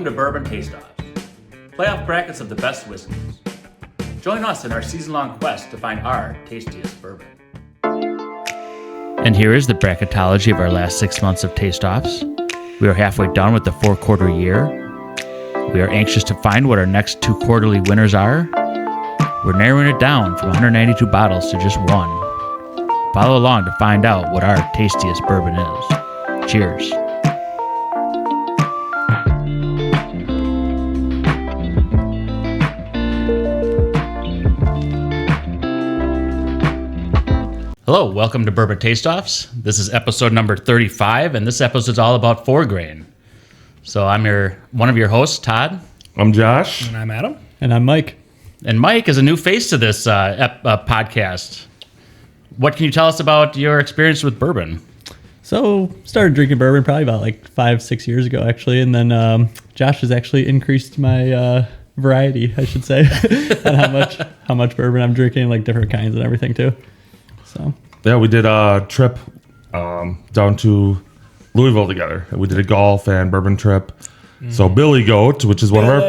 to Bourbon Taste-Offs, playoff brackets of the best whiskeys. Join us in our season-long quest to find our tastiest bourbon. And here is the bracketology of our last 6 months of taste-offs. We are halfway done with the 4-quarter year. We are anxious to find what our next 2 quarterly winners are. We're narrowing it down from 192 bottles to just 1. Follow along to find out what our tastiest bourbon is. Cheers. Hello, welcome to Bourbon Taste-Offs. This is episode number 35, and this episode is all about 4-grain. So I'm one of your hosts, Todd. I'm Josh. And I'm Adam. And I'm Mike. And Mike is a new face to this podcast. What can you tell us about your experience with bourbon? So, started drinking bourbon probably about 5-6 years ago, actually. And then Josh has actually increased my variety, I should say, on how much bourbon I'm drinking, like different kinds and everything, too. So yeah, we did a trip down to Louisville together. We did a golf and bourbon trip. So Billy Goat, which is one of our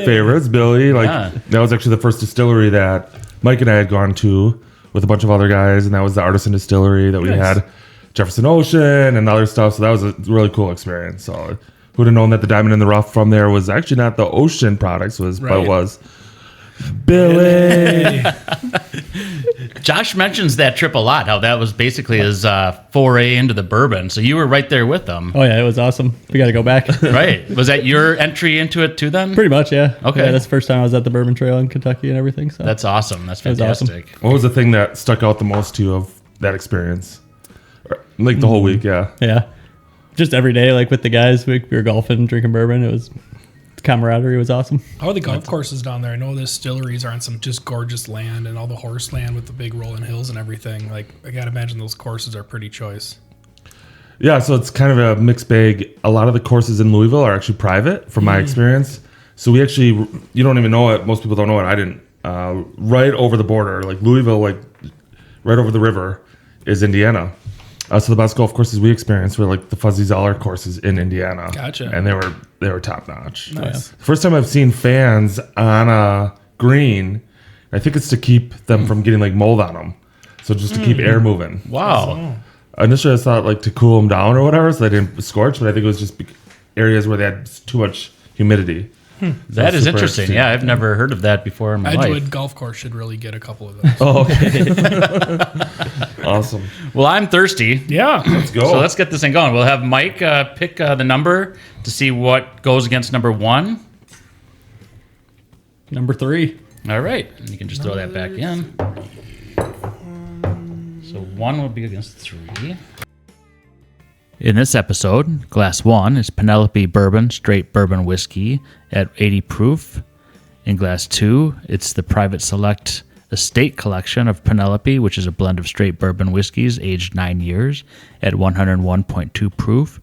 favorites, Billy, that was actually the first distillery that Mike and I had gone to with a bunch of other guys, and that was the Artisan Distillery that we had Jefferson Ocean and other stuff. So that was a really cool experience. So who would have known that the Diamond in the Rough from there was actually not the Ocean products, but it was Billy. Josh mentions that trip a lot, how that was basically his foray into the bourbon. So you were right there with them. Oh, yeah, it was awesome. We got to go back. Right. Was that your entry into it too then? Pretty much, yeah. Okay. Yeah, that's the first time I was at the Bourbon Trail in Kentucky and everything. So that's awesome. That's fantastic. Awesome. What was the thing that stuck out the most to you of that experience? Like the whole week, yeah. Yeah. Just every day, with the guys, we were golfing, drinking bourbon. It was... The camaraderie was awesome. How are the golf courses down there? I know the distilleries are on some just gorgeous land and all the horse land with the big rolling hills and everything. I gotta imagine those courses are pretty choice. Yeah, so it's kind of a mixed bag. A lot of the courses in Louisville are actually private, from my experience. So we actually, you don't even know it. Most people don't know it. I didn't. Right over the border, Louisville, right over the river, is Indiana. So the best golf courses we experienced were the Fuzzy Zoller courses in Indiana. Gotcha. And they were top notch. Nice. The first time I've seen fans on a green, I think it's to keep them from getting mold on them. So just to keep air moving. Wow. Initially I thought to cool them down or whatever, so they didn't scorch, but I think it was just areas where they had too much humidity. That is interesting. Yeah, I've never heard of that before in my life. Edgewood Golf Course should really get a couple of those. Oh, okay. Awesome. Well, I'm thirsty. Yeah. Let's go. So let's get this thing going. We'll have Mike pick the number to see what goes against number 1. Number 3. All right. And you can just throw that back in. So 1 will be against 3. In this episode, Glass 1 is Penelope Bourbon Straight Bourbon Whiskey at 80 proof. In Glass 2, it's the Private Select Estate Collection of Penelope, which is a blend of straight bourbon whiskeys aged 9 years at 101.2 proof.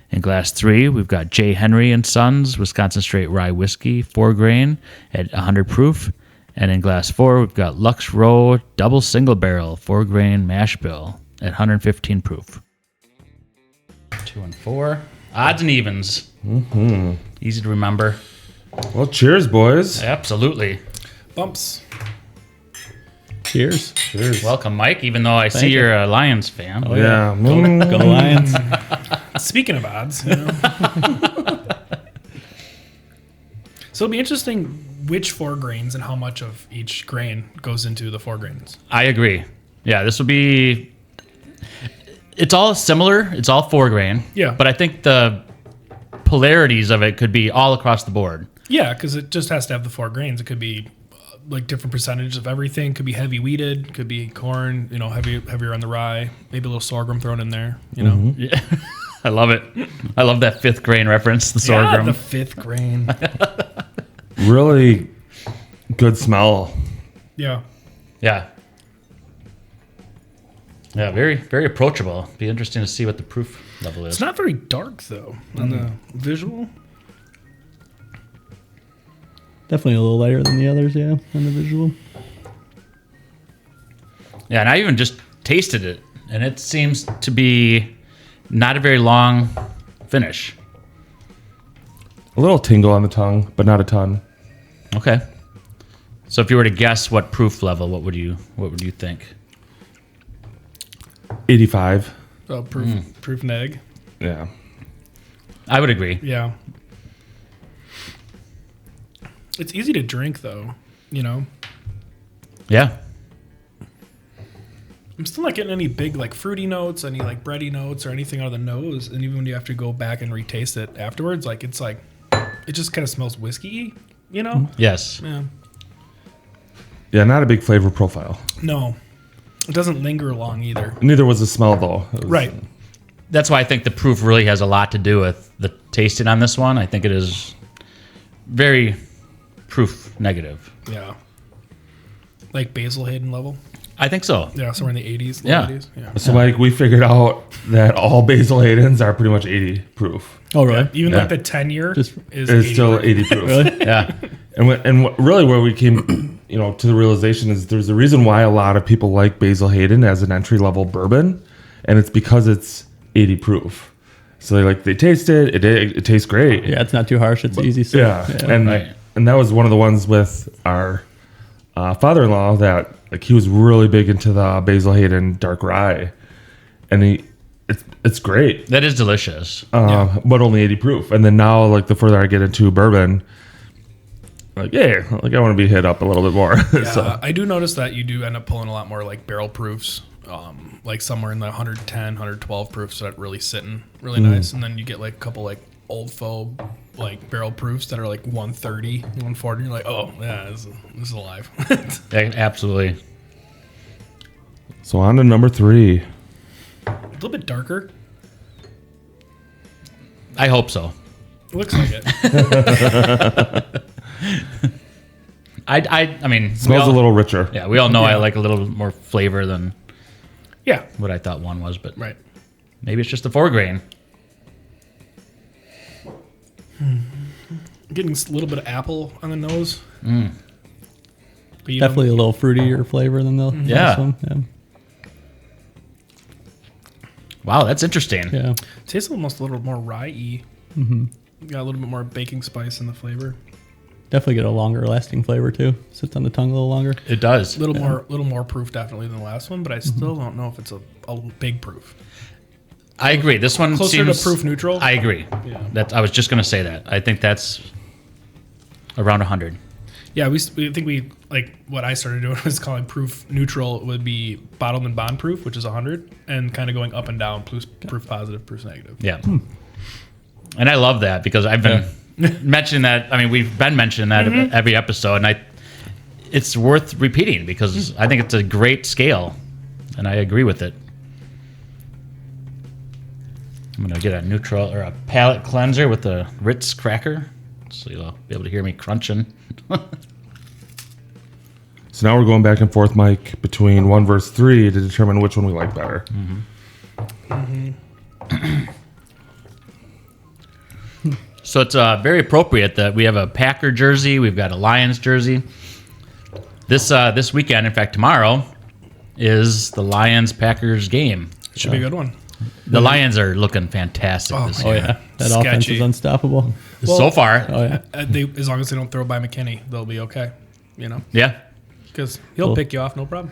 In Glass 3, we've got J. Henry & Sons Wisconsin Straight Rye Whiskey, 4-grain at 100 proof. And in Glass 4, we've got Lux Row Double Single Barrel, 4-grain mash bill at 115 proof. 2 and 4. Odds and evens. Mm-hmm. Easy to remember. Well, cheers, boys. Absolutely. Bumps. Cheers. Cheers. Welcome, Mike, even though I see you. you're a Lions fan. Oh, Yeah. Go Lions. Speaking of odds, So it'll be interesting which 4 grains and how much of each grain goes into the 4 grains. I agree. Yeah, this will be... It's all similar. It's all 4-grain. Yeah. But I think the polarities of it could be all across the board. Yeah, because it just has to have the 4 grains. It could be different percentages of everything. Could be heavy wheated. Could be corn. Heavier on the rye. Maybe a little sorghum thrown in there. Yeah. I love it. I love that 5th grain reference. The sorghum. Yeah, the 5th grain. Really good smell. Yeah. Yeah. Yeah, very, very approachable. Be interesting to see what the proof level is. It's not very dark though on the visual. Definitely a little lighter than the others, yeah, on the visual. Yeah, and I even just tasted it, and it seems to be not a very long finish. A little tingle on the tongue, but not a ton. Okay. So if you were to guess what proof level, what would you think? 85. Proof neg. Yeah. I would agree. Yeah. It's easy to drink though, you know. Yeah. I'm still not getting any big like fruity notes, any like bready notes or anything out of the nose. And even when you have to go back and retaste it afterwards, like it just kind of smells whiskey, you know? Yes. Yeah. Yeah, not a big flavor profile. No. It doesn't linger long either. Neither was the smell, though. It was- Right. That's why I think the proof really has a lot to do with the tasting on this one. I think it is very proof negative. Yeah. Like Basil Hayden level. I think so. Yeah, somewhere in the 80s. Yeah. 80s. Yeah. So, Mike, we figured out that all Basil Haydens are pretty much 80 proof. Oh, really? Even Yeah. like the 10 year Just- is It's 80 still proof. 80 proof. Really? Yeah. Really where we came, to the realization is there's a reason why a lot of people like Basil Hayden as an entry level bourbon, and it's because it's 80 proof. So they taste it. It tastes great. Yeah, it's not too harsh. It's easy. So, Yeah. And Right. and that was one of the ones with our father-in-law that he was really big into the Basil Hayden dark rye, and it's great. That is delicious. But only 80 proof. And then now, the further I get into bourbon, I want to be hit up a little bit more. Yeah, So I do notice that you do end up pulling a lot more like barrel proofs, like somewhere in the 110, 112 proofs that really sitting really nice. And then you get like a couple like old faux like barrel proofs that are like 130, 140. You're like, oh yeah, this is alive. Yeah, absolutely. so on to number 3. A little bit darker. I hope so. It looks like it. I mean, Smells a little richer. Yeah, we all know I Yeah. like a little more flavor than Yeah, what I thought one was, but right. maybe it's just the 4 grain. Getting a little bit of apple on the nose. But you definitely a little fruitier flavor than the Yeah. last one. Wow, that's interesting. Yeah. Yeah. tastes almost a little more rye-y. Mm-hmm. Got a little bit more baking spice in the flavor. Definitely get a longer lasting flavor too. Sits on the tongue a little longer. It does. A little more proof definitely than the last one, but I still don't know if it's a big proof. I agree. This one Closer seems to proof neutral. I agree. Yeah. I was just going to say that. I think that's around 100. Yeah, we think we like what I started doing was calling proof neutral would be bottled and bond proof, which is 100, and kind of going up and down, proof positive, proof negative. Yeah. And I love that because I've been mentioning that. I mean, we've been mentioning that every episode, and it's worth repeating because I think it's a great scale, and I agree with it. I'm gonna get a neutral or a palate cleanser with a Ritz cracker, so you'll be able to hear me crunching. So now we're going back and forth, Mike, between 1 versus 3 to determine which one we like better. So it's very appropriate that we have a Packer jersey, we've got a Lions jersey. This weekend, in fact, tomorrow, is the Lions-Packers game. Should be a good one. The Lions are looking fantastic this my year. God. Yeah. That offense Sketchy. is unstoppable. So far, Oh yeah. As long as they don't throw by McKinney, they'll be okay. You know, yeah. because he'll Cool. pick you off, no problem.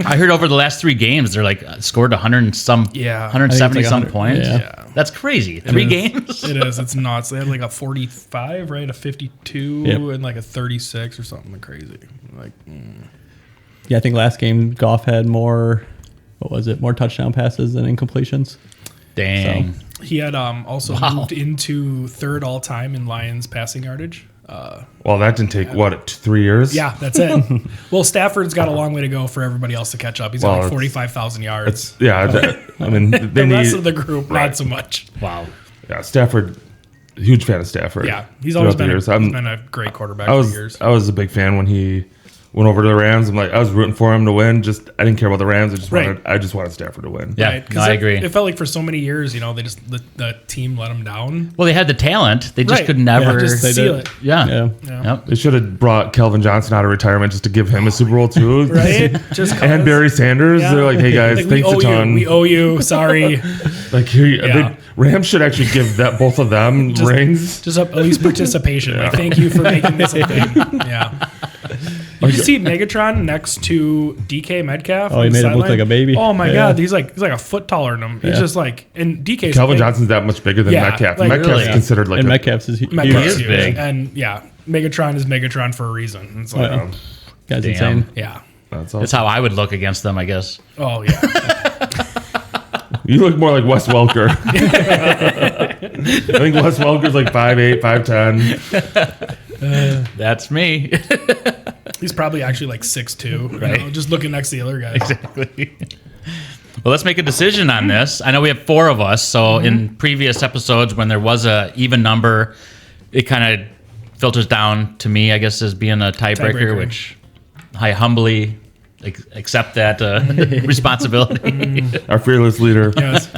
I heard over the last 3 games, they're scored 100 and some, Yeah. 170 some 100, points. yeah. Yeah. That's crazy. 3 games. It is. It's nuts. They had like a 45, right? A 52, Yep. and like a 36 or something crazy. Like, Yeah, I think last game Goff had more. What was it? More touchdown passes than incompletions. Dang. he had also moved into 3rd all time in Lions passing yardage. Well, that didn't take, 3 years? Yeah, that's it. Well, Stafford's got a long way to go for everybody else to catch up. He's got Well, like it's- 45,000 yards. I mean, they The rest need, of the group, Right. not so much. Wow. yeah, Stafford, huge fan of Stafford. Yeah, he's always throughout the been, years. he's been a great quarterback I for was years. I was a big fan when he went over to the Rams. I'm like, I was rooting for him to win. I didn't care about the Rams. Right. I just wanted Stafford to win. Yeah, Right, no, I agree. It felt like for so many years, you know, they just the team let them down. Well, they had the talent. They just Right. could never. Yeah, Just They seal did. it. Yeah. Yeah. Yep. They should have brought Kelvin Johnson out of retirement just to give him a Super Bowl too. Right? Just And Barry Sanders. Yeah. They're like, hey guys, Like, we thanks a owe ton. you. We owe you. Sorry. Like here, Yeah. Rams should actually give both of them rings. Just at least participation. Like, thank you for making this a thing. Yeah. Did you see Megatron next to DK Metcalf? Oh, he on the made him look sideline? like a baby. Oh my Yeah. God, he's like a foot taller than him. He's just like, and DK's Calvin big. Johnson's that much bigger than Yeah, Metcalf. like, Metcalf's really? considered like And a, Metcalf's is huge. Metcalf's is huge. big. And yeah, Megatron is Megatron for a reason. It's like, Oh, Guy's Damn. insane. yeah. that's all. That's how I would look against them, I guess. Oh yeah. You look more like Wes Welker. I think Wes Welker's like 5'8", 5'10". That's me. He's probably actually like 6'2", Right. you know, just looking next to the other guys. Exactly. Well, let's make a decision on this. I know we have 4 of us, so in previous episodes, when there was a even number, it kind of filters down to me, I guess, as being a tiebreaker, Tiebreaker. which I humbly accept that responsibility. Our fearless leader. Yes.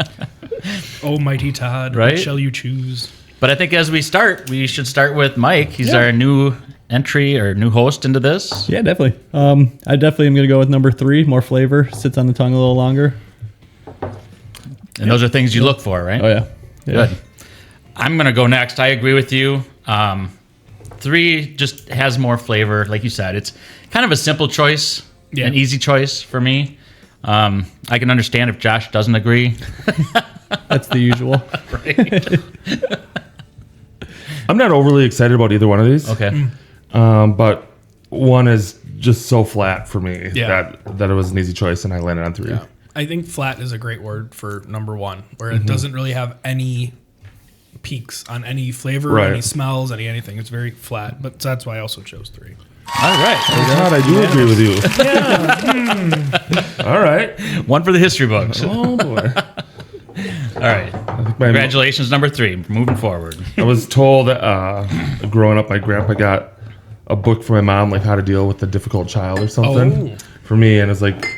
Oh, mighty Todd, Right? what shall you choose? But I think as we start, we should start with Mike. He's Yeah. our new entry or new host into this. Yeah, definitely. I definitely am going to go with number 3. More flavor. Sits on the tongue a little longer. And those are things you look for, right? Oh, yeah. Good. I'm going to go next. I agree with you. 3 just has more flavor. Like you said, it's kind of a simple choice, Yeah. an easy choice for me. I can understand if Josh doesn't agree. That's the usual. Right? I'm not overly excited about either one of these. Okay. But one is just so flat for me Yeah. that it was an easy choice, and I landed on 3. Yeah. I think flat is a great word for number 1, where it doesn't really have any peaks on any flavor, Right. any smells, anything. It's very flat, but that's why I also chose 3. All right. God, I do agree with you. All right. One for the history books. Oh boy. All right. Congratulations, number 3. Moving forward. I was told growing up, my grandpa got a book for my mom, like how to deal with a difficult child or something for me, and it's like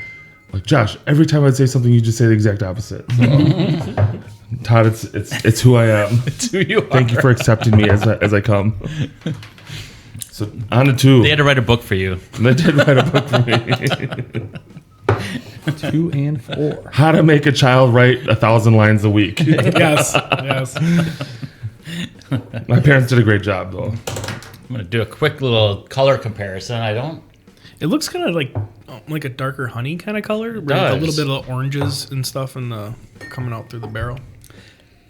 Josh, every time I'd say something, you just say the exact opposite. So, Todd, it's who I am. It's who you are. Thank you for accepting me as I come. So on to 2. They had to write a book for you. They did write a book for me. 2 and 4. How to make a child write 1,000 lines a week. Yes. Yes. My parents did a great job, though. I'm going to do a quick little color comparison. It looks kind of like a darker honey kind of color, with does. a little bit of oranges and stuff in the coming out through the barrel.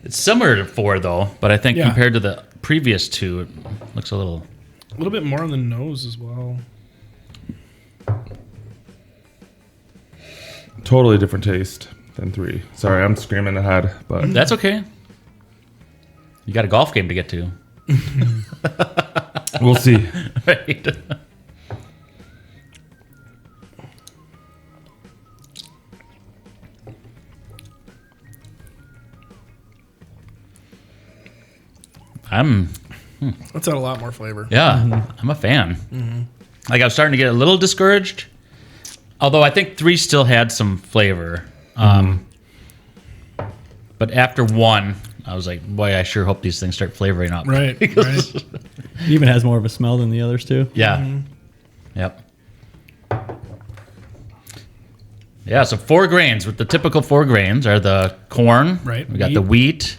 It's similar to 4, though, but I think Yeah. compared to the previous 2, it looks a little... A little bit more on the nose as well. Totally different taste than 3. Sorry, I'm screaming ahead, but That's okay. You got a golf game to get to. we'll see. Right. That's got a lot more flavor. I'm a fan. Like I was starting to get a little discouraged, although I think 3 still had some flavor. But after 1, I was like, boy, I sure hope these things start flavoring up. Right. Right. It even has more of a smell than the others, too. Yeah. Yep. Yeah, so 4 grains. With the typical 4 grains are the corn. Right. We got the wheat,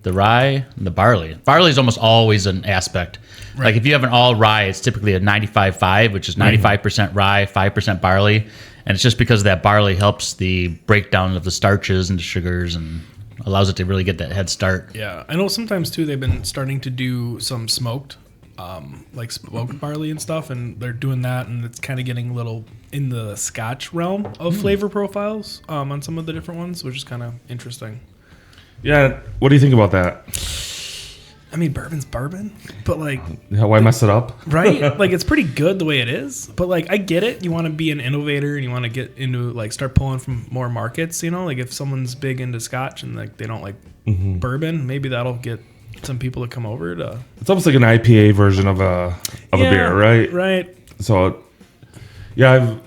the rye, and the barley. Barley is almost always an aspect. Right. Like if you have an all rye, it's typically a 95-5, which is 95% rye, 5% barley. And it's just because that barley helps the breakdown of the starches and the sugars and allows it to really get that head start. Yeah, I know sometimes too they've been starting to do some smoked, like smoked barley and stuff, and they're doing that, and it's kind of getting a little in the Scotch realm of flavor profiles on some of the different ones, which is kind of interesting. Yeah, what do you think about that? I mean, bourbon's bourbon, but like, Why mess it up? right? Like, it's pretty good the way it is, but like, I get it. You want to be an innovator and you want to get into like start pulling from more markets. You know, like if someone's big into Scotch and like they don't like bourbon, maybe that'll get some people to come over to. It's almost like an IPA version of a beer, right? Right. So Yeah, I've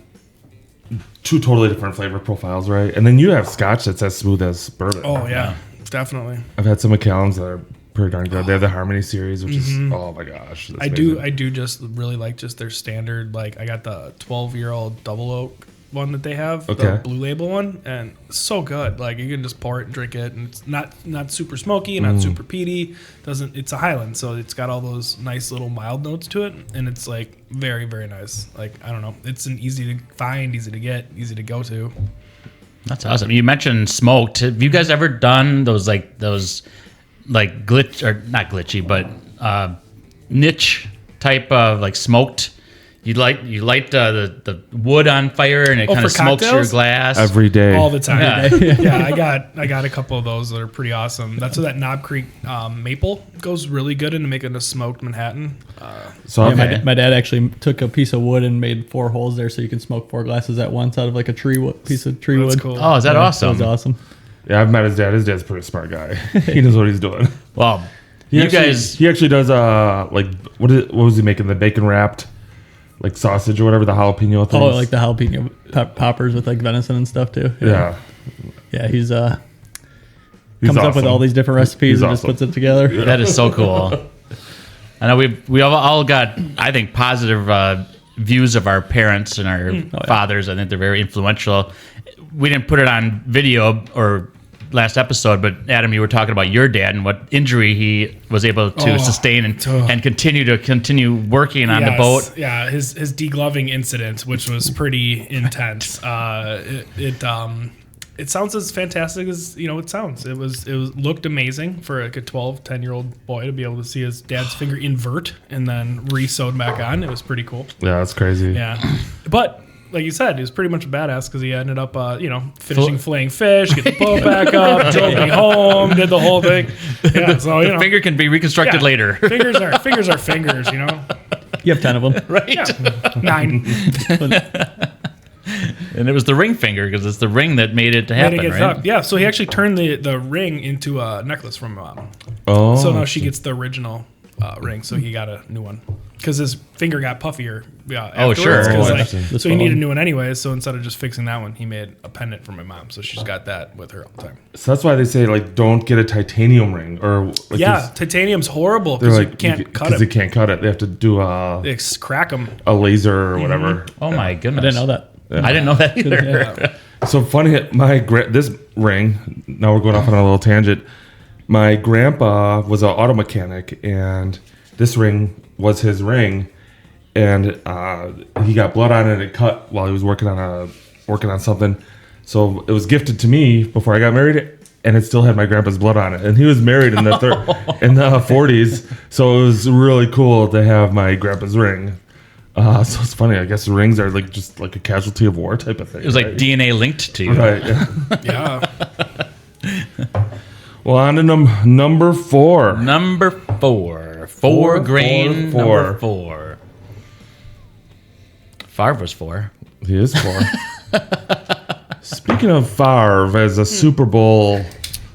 two totally different flavor profiles, right? And then you have Scotch that's as smooth as bourbon. Oh yeah, definitely. I've had some McCallums that are pretty darn good. They have the Harmony series, which is oh my gosh. I do just really like just their standard. Like I got the 12-year-old double oak one that they have, the blue label one, and so good. Like you can just pour it and drink it, and it's not super smoky, not super peaty. It's a Highland, so it's got all those nice little mild notes to it, and it's like very, very nice. Like I don't know, it's an easy to find, easy to get, easy to go to. That's awesome. You mentioned smoked. Have you guys ever done those glitch, or not glitchy, but niche type of like smoked? You light the wood on fire and it kind of smokes your glass every day, all the time. Yeah. I got a couple of those that are pretty awesome. That's where that Knob Creek maple goes really good into making a smoked Manhattan. My dad actually took a piece of wood and made 4 holes there, so you can smoke 4 glasses at once out of like a piece of tree wood. Cool. Oh, is that awesome? That was awesome. Yeah, I've met his dad. His dad's a pretty smart guy. He knows what he's doing. Well, He actually does what was he making, the bacon wrapped like sausage or whatever, the jalapeno things. Oh, like the jalapeno poppers with like venison and stuff too. Yeah. He's comes awesome. up with all these different recipes and just puts it together. Yeah. That is so cool. I know we all got, I think, positive views of our parents and our fathers. I think they're very influential. We didn't put it on video or last episode, but Adam, you were talking about your dad and what injury he was able to sustain and continue working on the boat. Yeah, his degloving incident, which was pretty intense. It sounds as fantastic as it sounds. It looked amazing for like a 10-year-old boy to be able to see his dad's finger invert and then re-sewed back on. It was pretty cool. Yeah, that's crazy. Yeah, but like you said, he was pretty much a badass because he ended up, finishing filleting fish, get the boat back up, drove me home, did the whole thing. Yeah, so the finger can be reconstructed later. Fingers are fingers, You have 10 of them, right? Yeah. 9. And it was the ring finger because it's the ring that made it happen, right? Up. Yeah, so he actually turned the ring into a necklace from mom. Oh, so now she gets the original ring, so he got a new one because his finger got puffier. Yeah. Oh, sure. So he needed a new one anyway. So instead of just fixing that one, he made a pendant for my mom. So she's got that with her all the time. So that's why they say like don't get a titanium ring or titanium's horrible because you can't cut it. Because you can't cut it. They have to do crack them. A laser or whatever. Oh my goodness! I didn't know that. Yeah. I didn't know that either. So funny, this ring. Now we're going off on a little tangent. My grandpa was an auto mechanic, and this ring was his ring, and he got blood on it and it cut while he was working on something. So it was gifted to me before I got married, and it still had my grandpa's blood on it. And he was married in the 40s, so it was really cool to have my grandpa's ring. So it's funny. I guess rings are like just like a casualty of war type of thing. It was like DNA linked to you, right? Yeah. Well, on to number 4. Number 4. 4 grain. Number 4. Favre was 4. He is 4. Speaking of Favre as a Super Bowl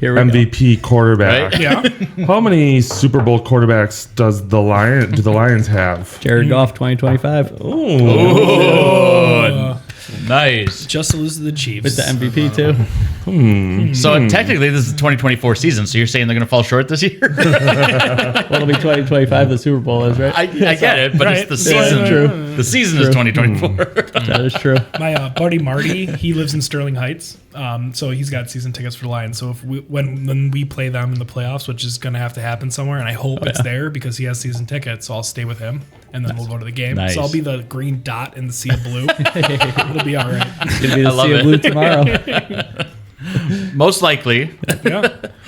MVP quarterback, right? Yeah. How many Super Bowl quarterbacks do the Lions have? Jared Goff 2025 Oh, nice. Just to lose to the Chiefs. with the MVP too. So technically, this is the 2024 season. So you're saying they're going to fall short this year? Well, it'll be 2025. The Super Bowl is right. I get it, but it's the season. Yeah, true. The season is 2024. That is true. My buddy Marty, he lives in Sterling Heights, so he's got season tickets for the Lions. So if when we play them in the playoffs, which is going to have to happen somewhere, and I hope it's there because he has season tickets, so I'll stay with him, and then we'll go to the game. Nice. So I'll be the green dot in the sea of blue. It'll be all right. It'll be the love Sea of it. Blue tomorrow. Most likely. Yeah.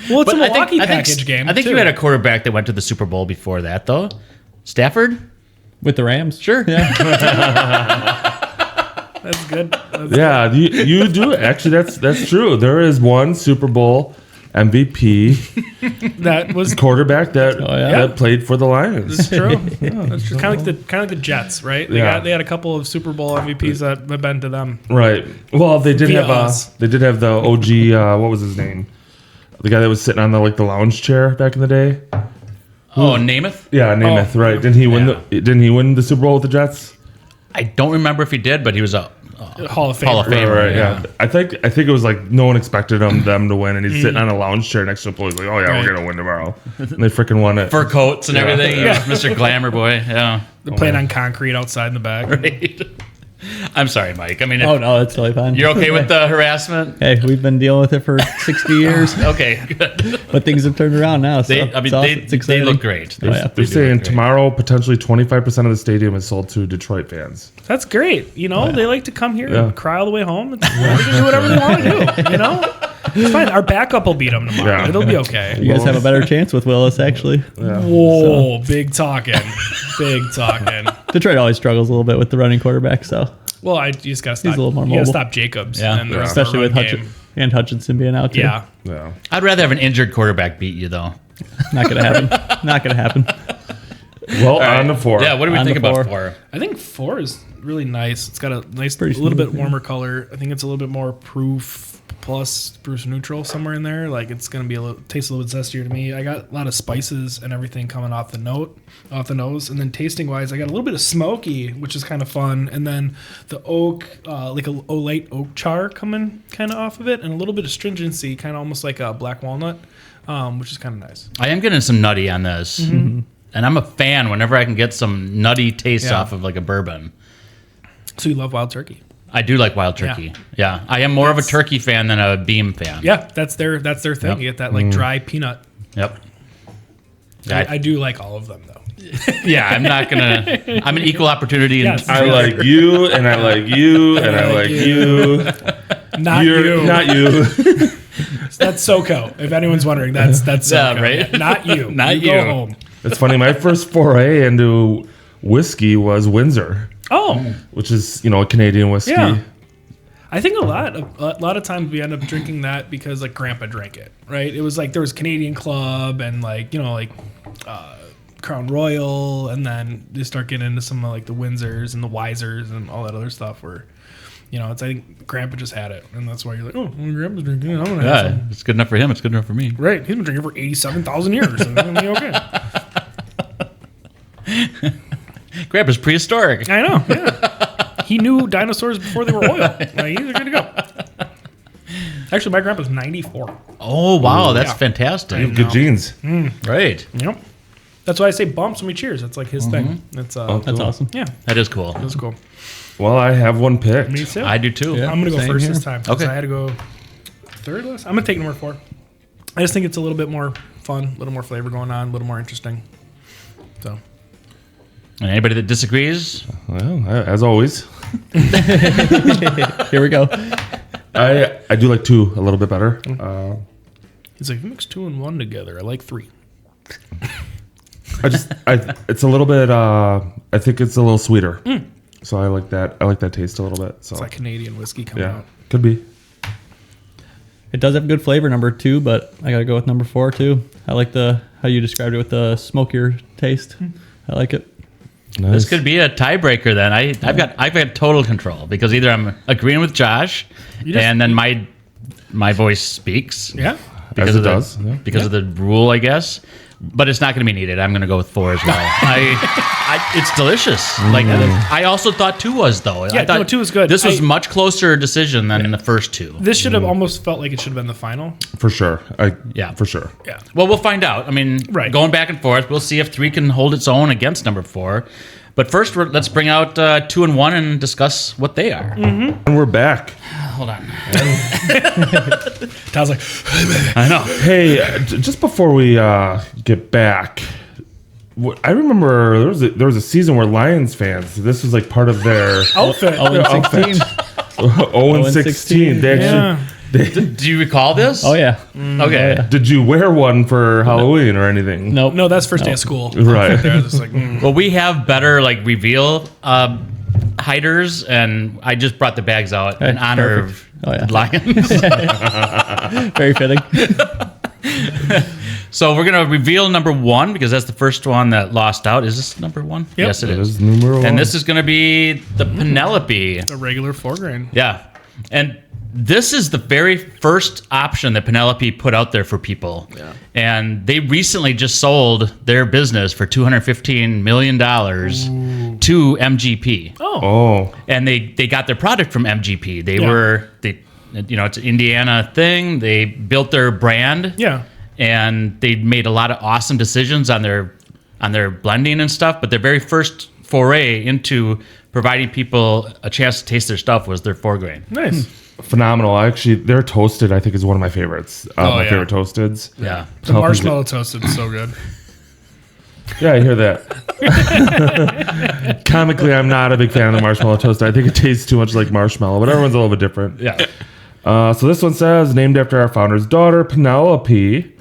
Well, it's a Milwaukee I think package game. I think too. you had a quarterback that went to the Super Bowl before that, though. Stafford? With the Rams. Sure. Yeah. That's good. Yeah, you do. Actually, that's true. There is one Super Bowl MVP That was quarterback that played for the Lions. That's true. That's true. Kind of like the Jets, right? They Yeah. had a couple of Super Bowl MVPs that have been to them. Right. Well, they did Via have us. the OG. What was his name? The guy that was sitting on the lounge chair back in the day. Oh, Namath? Yeah, Namath. Right? Didn't he win? Yeah. Didn't he win the Super Bowl with the Jets? I don't remember if he did, but he was a Hall of Famer. Hall of Famer. Right, yeah. I think it was like no one expected them to win, and he's sitting on a lounge chair next to the police, like, "Oh yeah, Right. we're gonna win tomorrow." And they freaking won it. Fur coats and everything. Yeah. He was Mr. Glamour Boy. Yeah. They're playing on concrete outside in the back. Right. I'm sorry, Mike. I mean, Oh no, it's totally fine. you're okay with the harassment? Hey, we've been dealing with it for 60 years, Okay, good. but things have turned around now. So They, I it's mean, awesome. they, It's they exciting. look great. Oh, yeah. They're saying tomorrow potentially 25% of the stadium is sold to Detroit fans. That's great. You know, they like to come here Yeah. and cry all the way home. They can do whatever they want to do. You know, it's fine. Our backup will beat them tomorrow. Yeah. It'll be okay. You guys have a better chance with Willis, actually. Whoa, big talking. Big talking. Detroit always struggles a little bit with the running quarterback, so Well, you just got to stop. He's a little more you got to mobile. stop Jacobs. Yeah. And the rest of the especially with run game. Hutchinson being out too. Yeah. Yeah. I'd rather have an injured quarterback beat you, though. Not gonna happen. Not gonna happen. Well, on to 4. Yeah, what do we On think to about 4. 4? I think 4 is really nice. It's got a nice, Pretty a little bit smooth, yeah. warmer color. I think it's a little bit more proof plus Bruce neutral somewhere in there. Like it's gonna be taste a little bit zestier to me. I got a lot of spices and everything coming off the nose, and then tasting wise, I got a little bit of smoky, which is kind of fun, and then the oak, like a light oak char coming kind of off of it, and a little bit of stringency, kind of almost like a black walnut, which is kind of nice. I am getting some nutty on this. Mm-hmm. And I'm a fan whenever I can get some nutty taste Yeah. off of like a bourbon. So you love wild turkey? I do like wild turkey. Yeah. I am more of a turkey fan than a beam fan. Yeah, that's their thing. Yep. You get that like dry peanut. Yep. Yeah, I do like all of them though. yeah, I'm not gonna. I'm an equal opportunity. Yes. I like you, and I like you, and I like you. Not You're you. not you. That's SoCo. If anyone's wondering, that's SoCo. Yeah, right? Yeah, not you. Not you. Go you. home. It's funny. My first foray into whiskey was Windsor, Oh, which is a Canadian whiskey. yeah. I think a lot of times we end up drinking that because like Grandpa drank it, right? It was like there was Canadian Club and like Crown Royal, and then you start getting into some of like the Windsors and the Wisers and all that other stuff where. It's I think Grandpa just had it, and that's why you're like, oh, well, Grandpa's drinking it. I'm gonna have Yeah, some. it's good enough for him. It's good enough for me. Right, he's been drinking for 87,000 years. So it's gonna be okay. Grandpa's prehistoric. I know. Yeah, he knew dinosaurs before they were oil. Like, he's good to go. Actually, my grandpa's 94. Oh wow, that's Yeah. fantastic. Good genes. Right. Yep. That's why I say bumps when we cheers. That's like his thing. That's That's awesome. yeah, That is cool. that's cool. Well, I have one picked. Me too. I do too. Yeah. I'm gonna go Same first here. this time. 'Cause Okay. I had to go third last. I'm gonna take number 4. I just think it's a little bit more fun, a little more flavor going on, a little more interesting. So And anybody that disagrees, Well, as always, Here we go. I do like 2 a little bit better. he's like, mix 2 and 1 together. I like 3. It's a little bit. I think it's a little sweeter, so I like that. I like that taste a little bit. So It's like Canadian whiskey coming yeah, out. could be. It does have good flavor, number 2, but I gotta go with number 4 too. I like how you described it with the smokier taste. I like it. Nice. this could be a tiebreaker. Then I've got total control because either I'm agreeing with Josh, just- and then my voice speaks. Yeah. Because As of it the, does, yeah. because of the rule, I guess. But it's not going to be needed. I'm going to go with 4 as well. It's delicious. Like I also thought 2 was though. Yeah, I thought 2 is good. This was much closer decision than in the first 2. This should have almost felt like it should have been the final. For sure. Yeah. For sure. Yeah. Well, we'll find out. I mean, Right. going back and forth, we'll see if 3 can hold its own against number 4. But first, let's bring out 2 and 1 and discuss what they are. And we're back. Hold on. Todd's like, I know. Hey, just before we get back, I remember there was a season where Lions fans. This was like part of their outfit. 0-16. 0-16. They actually. Yeah. Do you recall this? Oh yeah. Okay. Did you wear one for Halloween or anything? Nope. No, that's first day of school. Right. There, it's like, Well, we have better like reveal hiders, and I just brought the bags out in honor perfect. Oh, yeah. of Lions. Very fitting. So we're gonna reveal number 1 because that's the first one that lost out. Is this number 1? Yep. Yes, it It is. is numero one. And this is gonna be the Penelope. a regular 4 grain. Yeah. And this is the very first option that Penelope put out there for people. Yeah. And they recently just sold their business for $215 million to MGP. Oh. And they got their product from MGP. They Yeah. were it's an Indiana thing. They built their brand. Yeah. And they made a lot of awesome decisions on their blending and stuff. But their very first foray into providing people a chance to taste their stuff was their 4 grain. Nice. Phenomenal. Actually, their toasted, I think, is one of my favorites. My yeah. favorite toasteds. Yeah. The marshmallow toasted is so good. Yeah, I hear that. Comically, I'm not a big fan of the marshmallow toasted. I think it tastes too much like marshmallow, but everyone's a little bit different. Yeah. So this one says, named after our founder's daughter, Penelope.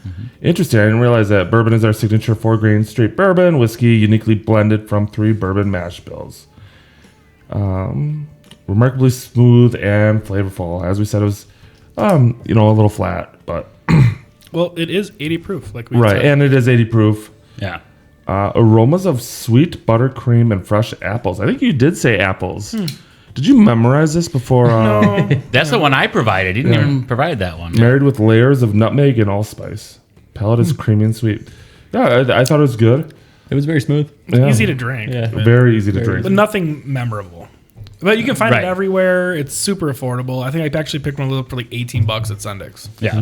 Interesting. I didn't realize that. Bourbon is our signature 4-grain straight bourbon whiskey, uniquely blended from 3 bourbon mash bills. Remarkably smooth and flavorful. As we said, it was, a little flat, but Well, it is 80 proof, like we right, said. and it is 80 proof. Yeah. Aromas of sweet buttercream and fresh apples. I think you did say apples. Did you memorize this before? No. That's the one I provided. He didn't even provide that one. Married with layers of nutmeg and allspice. Palate is creamy and sweet. Yeah, I thought it was good. It was very smooth. Yeah. Easy to drink. Yeah. Very easy to drink. But nothing memorable. But you can find Right. it everywhere. It's super affordable. I think I actually picked one up for like $18 at Sundix. Yeah. I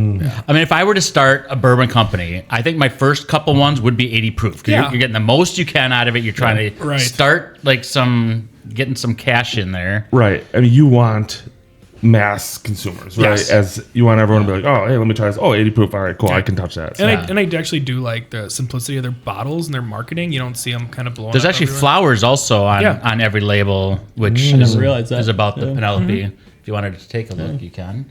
mean, if I were to start a bourbon company, I think my first couple ones would be 80 proof. 'Cause Yeah. you're getting the most you can out of it. You're trying to Right. start like getting some cash in there. Right. I mean, you want mass consumers, right? Yes. As you want everyone to be like, oh, hey, let me try this. Oh, 80 proof. All right, cool. I can touch that. So- And I actually do like the simplicity of their bottles and their marketing. You don't see them kind of blowing There's up actually everywhere. flowers also Yeah. on every label, which I is, didn't realize that. is about the Yeah. Penelope. If you wanted to take a look, you can.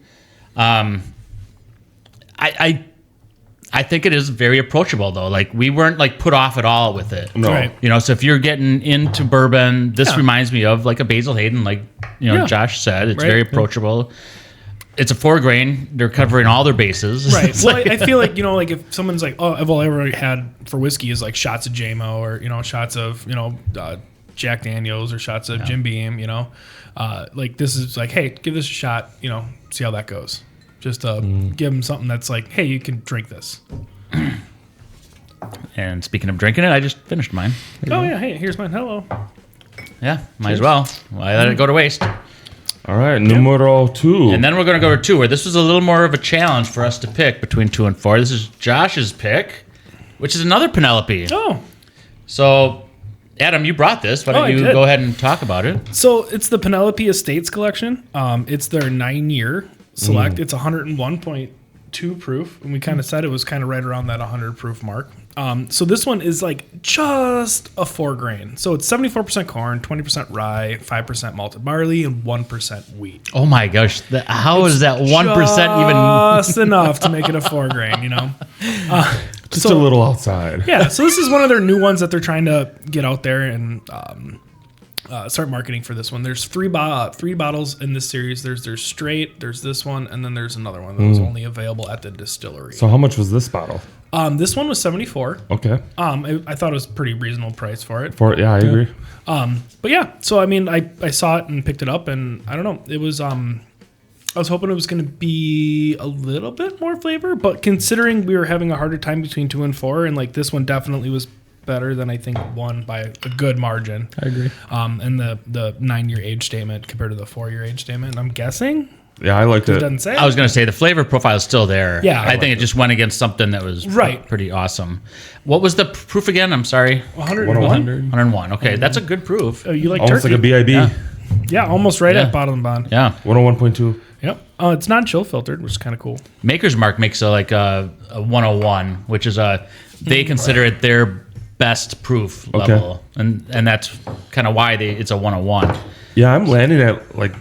I think it is very approachable though. Like we weren't like put off at all with it. No. Right. You know, so if you're getting into bourbon, this Yeah. reminds me of like a Basil Hayden, like Yeah. Josh said. It's Right. very approachable. It's a 4-grain. They're covering all their bases. Right. It's Well, like- I feel like, like if someone's like, oh, all I ever had for whiskey is like shots of JMO or, shots of, Jack Daniels or shots of Jim Beam, like this is like, hey, give this a shot, see how that goes. Just give them something that's like, hey, you can drink this. And speaking of drinking it, I just finished mine. Oh, yeah. Hey, here's mine. Hello. Yeah, might as well. Why let it go to waste? All right, numero 2. And then we're going to go to 2, where this was a little more of a challenge for us to pick between 2 and 4. This is Josh's pick, which is another Penelope. Oh, So, Adam, you brought this. Why Oh, don't I you did. go ahead and talk about it? so it's the Penelope Estates collection. It's their 9-year select. It's 101.2 proof. And we kind of said it was kind of right around that 100 proof mark. So this one is like just a 4-grain. So it's 74% corn, 20% rye, 5% malted barley, and 1% wheat. Oh my gosh. How is that 1% even? Just enough to make it a 4-grain, Just a little outside. Yeah, so this is one of their new ones that they're trying to get out there and start marketing for this one. There's three bottles in this series. There's straight, there's this one, and then there's another one that was only available at the distillery. So how much was this bottle? This one was $74. Okay. I thought it was a pretty reasonable price for it. Yeah, I agree. But yeah, so I mean, I saw it and picked it up, and I don't know, it was I was hoping it was going to be a little bit more flavor, but considering we were having a harder time between 2 and 4, and like this one definitely was better than I think 1 by a good margin. I agree. And the 9-year age statement compared to the 4-year age statement, I'm guessing Yeah, I liked it it. doesn't say. I was going to say the flavor profile is still there. Yeah. I think it just went against something that was Right. pretty awesome. What was the proof again? I'm sorry. 101. 101. Okay, that's a good proof. Oh, you like Almost turkey? like a BIB. Yeah. Yeah, almost right Yeah. at bottom and bond. Yeah. 101.2. Yep. It's non-chill filtered, which is kind of cool. Maker's Mark makes a 101, which is they consider it their best proof Okay. level, and that's kind of why it's a 101. Yeah, I'm landing at like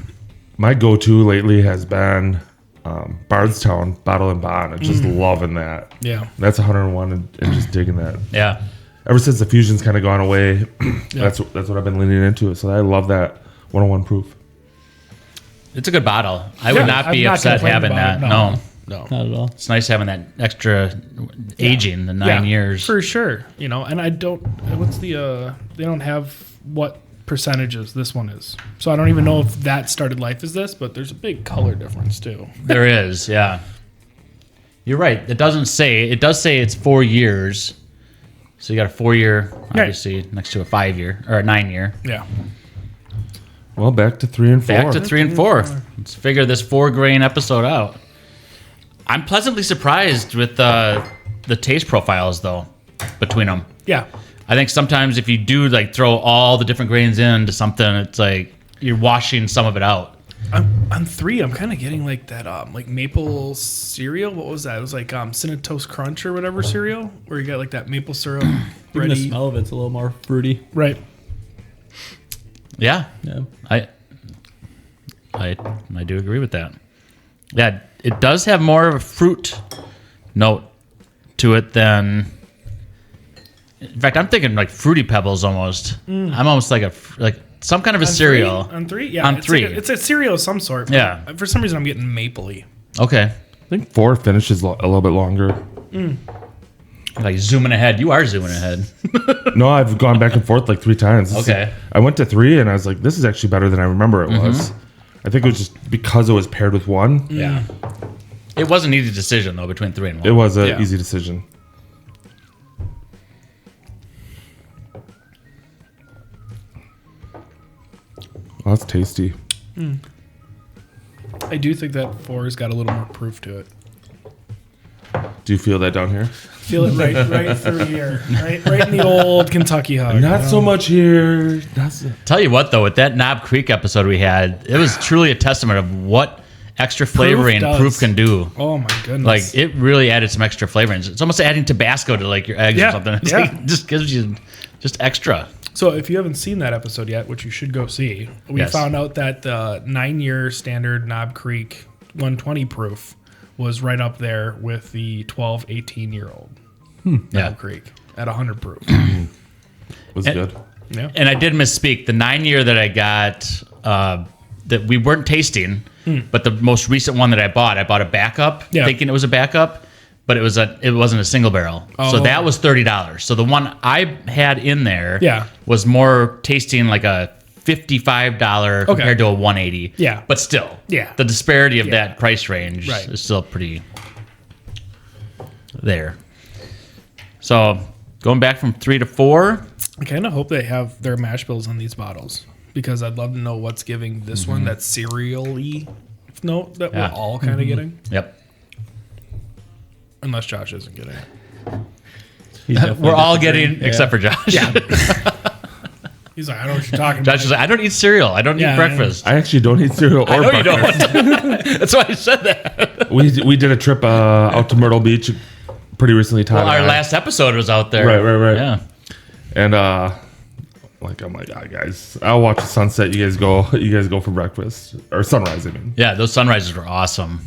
my go-to lately has been Bardstown Bottle and Bond. I'm just loving that. Yeah. That's 101 and just digging that. Yeah. Ever since the fusion's kind of gone away, that's what I've been leaning into. So I love that 101 proof. It's a good bottle. I Yeah, would not be I'm not upset complaining having about that. it. No. No. Not at all. It's nice having that extra aging, the 9 years. For sure. And I don't, they don't have what percentages this one is. So I don't even know if that started life as this, but there's a big color difference too. There is, yeah. You're right. It does say it's 4 years. So you got a 4-year, obviously, next to a 5-year or a 9-year. Yeah. Well, back to 3 and 4. Back to 3 and 4. Let's figure this 4-grain episode out. I'm pleasantly surprised with the taste profiles, though, between them. Yeah. I think sometimes if you do like throw all the different grains into something, it's like you're washing some of it out. On 3, I'm kind of getting like that like maple cereal. What was that? It was like Cinnamon Toast Crunch or whatever cereal, where you got like that maple syrup. Even the smell of it's a little more fruity. Right. Yeah. Yeah. I do agree with that. Yeah, it does have more of a fruit note to it than. In fact, I'm thinking like Fruity Pebbles almost. I'm almost like some kind of a cereal. On 3? Yeah. On 3. It's a cereal of some sort. Yeah. For some reason, I'm getting mapley. Okay. I think 4 finishes a little bit longer. Like zooming ahead. You are zooming ahead. No, I've gone back and forth like 3 times. Okay. I went to 3 and I was like, this is actually better than I remember it was. I think it was just because it was paired with 1. Yeah. It was an easy decision though between 3 and 1. It was an easy decision. Well, that's tasty. I do think that 4's got a little more proof to it. Do you feel that down here? Feel it right through here. Right in the old Kentucky hug. Not so much here. Tell you what though, with that Knob Creek episode we had, it was truly a testament of what extra flavoring proof can do. Oh my goodness. Like it really added some extra flavors. It's almost adding Tabasco to like your eggs or something. It's like, it just gives you just extra. So if you haven't seen that episode yet, which you should go see, we found out that the 9-year standard Knob Creek 120 proof was right up there with the 12, 18-year-old Knob Creek at 100 proof. Was good. Yeah. And I did misspeak. The 9-year that I got that we weren't tasting, but the most recent one that I bought a backup, thinking it was a backup, but it wasn't a single barrel. Oh. So that was $30. So the one I had in there was more tasting like a $55 compared to a $180. Yeah. But still, Yeah. the disparity of that price range Right. is still pretty there. So going back from 3 to 4. I kind of hope they have their mash bills on these bottles because I'd love to know what's giving this one that cereal-y note that we're all kind of getting. Yep. Unless Josh isn't getting it. We're all getting, except for Josh. Yeah. He's like, I know what you're talking Josh about. is like, I don't eat cereal. I don't eat breakfast. I actually don't eat cereal or I know you breakfast. don't. That's why I said that. We did a trip out to Myrtle Beach pretty recently. Todd Well, our and I. last episode was out there. Right. Yeah. And like, oh my god, guys, I'll watch the sunset. You guys go for breakfast or sunrise. I mean, Yeah, those sunrises were awesome.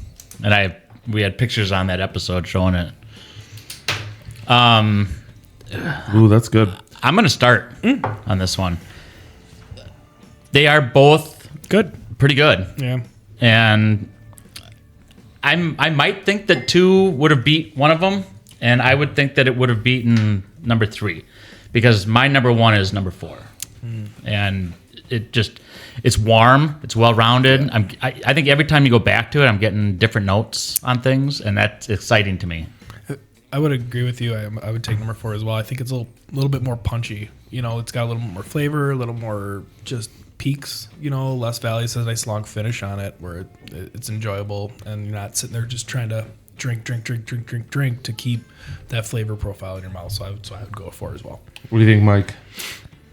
And we had pictures on that episode showing it. ooh, that's good. I'm going to start on this one. They are both Good. pretty good. Yeah. And I might think that 2 would have beat one of them, and I would think that it would have beaten number 3, because my number 1 is number 4, and it's warm, it's well rounded. I think every time you go back to it, I'm getting different notes on things, and that's exciting to me. I would agree with you. I would take number 4 as well. I think it's a little bit more punchy. You know, it's got a little more flavor, a little more just peaks. You know, less valleys, has a nice long finish on it where it's enjoyable, and you're not sitting there just trying to drink to keep that flavor profile in your mouth. So I would go with 4 as well. What do you think, Mike?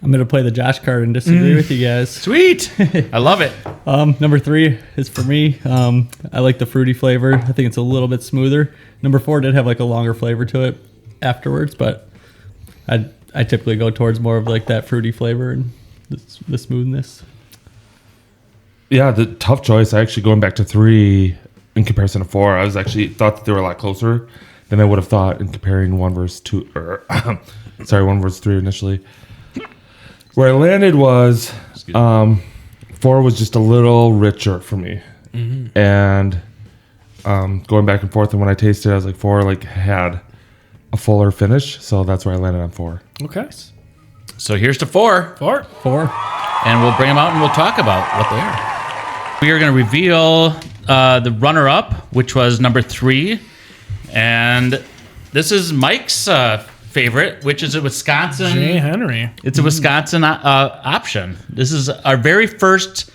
I'm going to play the Josh card and disagree with you guys. Sweet. I love it. Number 3 is for me. I like the fruity flavor. I think it's a little bit smoother. Number 4 did have like a longer flavor to it afterwards, but I typically go towards more of like that fruity flavor and the smoothness. Yeah, the tough choice. I actually going back to 3 in comparison to 4. I was actually thought that they were a lot closer than I would have thought in comparing 1 versus 2. Or 1 versus 3 initially. Where I landed was 4 was just a little richer for me, and going back and forth. And when I tasted it, I was like 4 had a fuller finish, so that's where I landed on 4. Okay. So here's to 4. 4. 4. And we'll bring them out and we'll talk about what they are. We are going to reveal the runner-up, which was number 3. And this is Mike's favorite, which is a Wisconsin. J. Henry. It's a Wisconsin option. This is our very first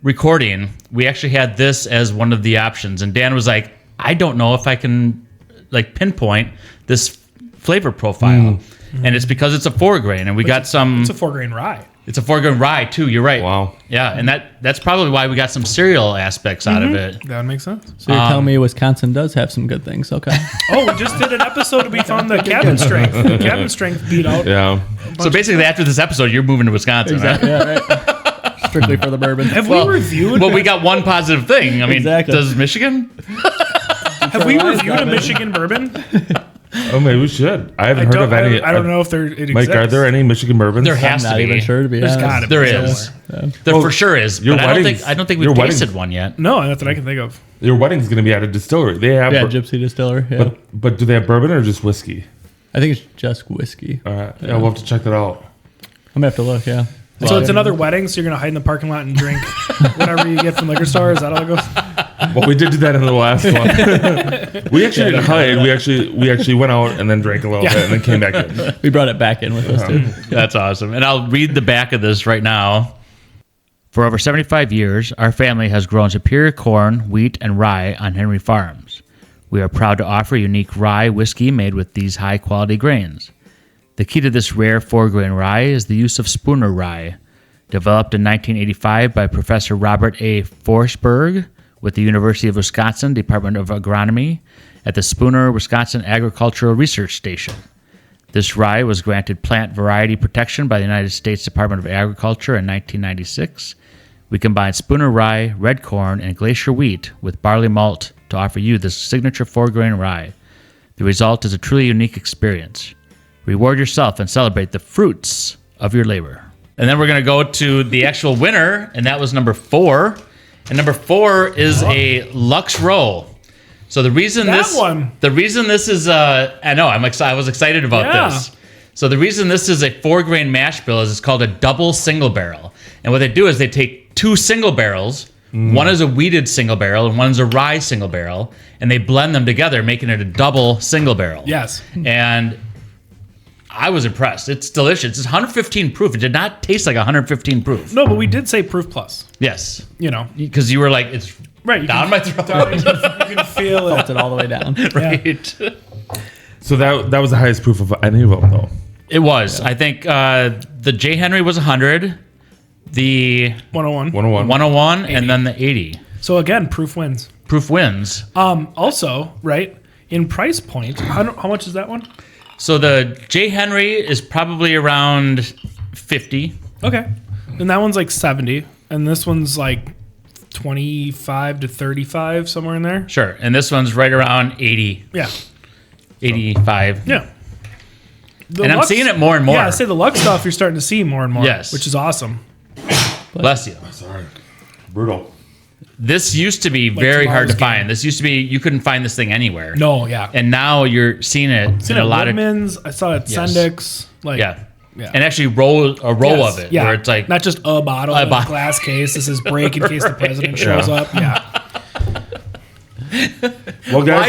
recording. We actually had this as one of the options, and Dan was like, I don't know if I can like pinpoint this flavor profile. And it's because it's a 4-grain, and we got some. It's a 4-grain rye. It's a 4-grain rye too. You're right. Wow. Yeah, and that's probably why we got some cereal aspects out of it. That would make sense. So you're telling me Wisconsin does have some good things? Okay. Oh, we just did an episode. We found the cabin strength. The cabin strength beat out. Yeah. So basically, after this episode, you're moving to Wisconsin, Exactly. right? Yeah, right. Strictly for the bourbon. Have we reviewed? Well, we got one positive thing. I mean, Exactly. does Michigan? Have we reviewed a Michigan bourbon? Oh, maybe we should. I haven't heard of any. I don't know if it exists. Mike, are there any Michigan bourbons? There I'm has to not be. even sure to be There's honest. gotta be. There is. There for sure is. your But I weddings- don't think your we've weddings- tasted one yet. No, not that I can think of. Your wedding's going to be at a distillery. They have, Yeah, Gypsy Distiller. Yeah. but do they have bourbon or just whiskey? I think it's just whiskey. All right. Yeah, we'll have to check that out. I'm gonna have to look. Yeah. So it's another wedding, so you're gonna hide in the parking lot and drink whatever you get from liquor store. Is that how it goes? Well, we did do that in the last one. We actually didn't hide. We actually went out and then drank a little bit and then came back in. We brought it back in with us too. That's awesome. And I'll read the back of this right now. For over 75 years, our family has grown superior corn, wheat, and rye on Henry Farms. We are proud to offer unique rye whiskey made with these high-quality grains. The key to this rare 4-grain rye is the use of Spooner rye. Developed in 1985 by Professor Robert A. Forsberg with the University of Wisconsin Department of Agronomy at the Spooner, Wisconsin Agricultural Research Station. This rye was granted plant variety protection by the United States Department of Agriculture in 1996. We combine Spooner rye, red corn, and glacier wheat with barley malt to offer you this signature 4-grain rye. The result is a truly unique experience. Reward yourself and celebrate the fruits of your labor. And then we're going to go to the actual winner, and that was number 4. And number 4 is a Lux Row. So the reason That one. the reason this is I know I was excited about Yeah. this. So the reason this is a 4-grain mash bill is it's called a double single barrel. And what they do is they take 2 single barrels. One is a wheated single barrel and one is a rye single barrel, and they blend them together, making it a double single barrel. Yes. And I was impressed. It's delicious. It's 115 proof. It did not taste like 115 proof. No, but we did say proof plus. Yes. You know, Because you were like, it's right? You down my throat. you can feel Felt it. it all the way down. Right. So that was the highest proof of any of them, though. It was. I think the J. Henry was 100, the 101. 101. 101, and then the 80. So again, proof wins. Proof wins. Also, right in price point, how much is that one? So the J. Henry is probably around 50. Okay, and that one's like 70, and this one's like 25 to 35, somewhere in there. Sure. And this one's right around 80, Yeah, 85. yeah. The And I'm seeing it more and more. Yeah, I say the Lux stuff you're starting to see more and more. Yes. which is awesome. Bless you. Sorry. Brutal. This used to be very hard to tomorrow's find. This used to be, you couldn't find this thing anywhere. No, yeah. And now you're seeing it Seen in it a lot of. Woodman's, I saw it at Yes. Sendik's. Like, Yeah. yeah. And actually a row Yes, of it yeah. where it's like. not just a bottle, A in a bottle. glass case. This is break in case the president shows up. Yeah, Well, guys,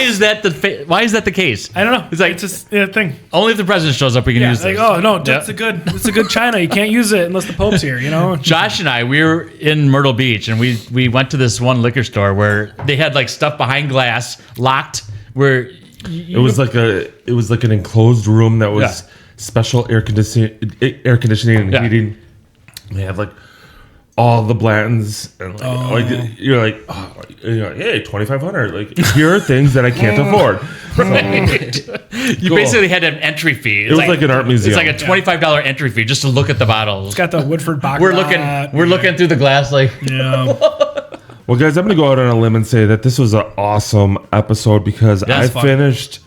why is that the case? I don't know. It's like- it's just a thing. Only if the president shows up we can Yeah, use like this. oh no, Yeah. it's a good china. You can't use it unless the Pope's here. You know. Josh and I, we were in Myrtle Beach, and we went to this one liquor store where they had like stuff behind glass, locked. Where it was like an enclosed room that was Yeah. special air conditioning and Yeah. heating. They had like all the Bland's and like you're like, hey, 2,500. Like here are things that I can't afford. you basically had an entry fee. It was like an art museum. It's like a $25 entry fee just to look at the bottles. Got the Woodford Baccarat. We're looking through the glass like. Yeah. Well, guys, I'm going to go out on a limb and say that this was an awesome episode because I That's fun. finished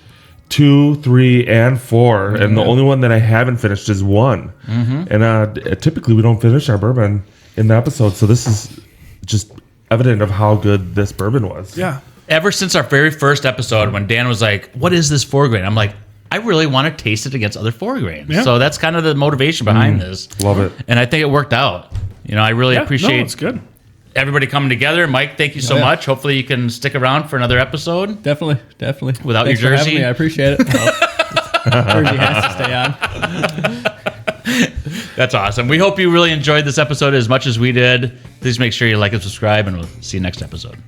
2, 3, and 4, and the only one that I haven't finished is 1. And typically we don't finish our bourbon in the episode, so this is just evident of how good this bourbon was. Yeah. Ever since our very first episode, when Dan was like, "What is this 4-grain?" I'm like, I really want to taste it against other 4-grains. Yeah. So that's kind of the motivation behind this. Love it. And I think it worked out. You know, I really Yeah, appreciate no, it's good. everybody coming together. Mike, thank you so Yeah. much. Hopefully you can stick around for another episode. Definitely. Without Thanks your for having jersey? me. I appreciate it. Jersey has to stay on. That's awesome. We hope you really enjoyed this episode as much as we did. Please make sure you like and subscribe, and we'll see you next episode.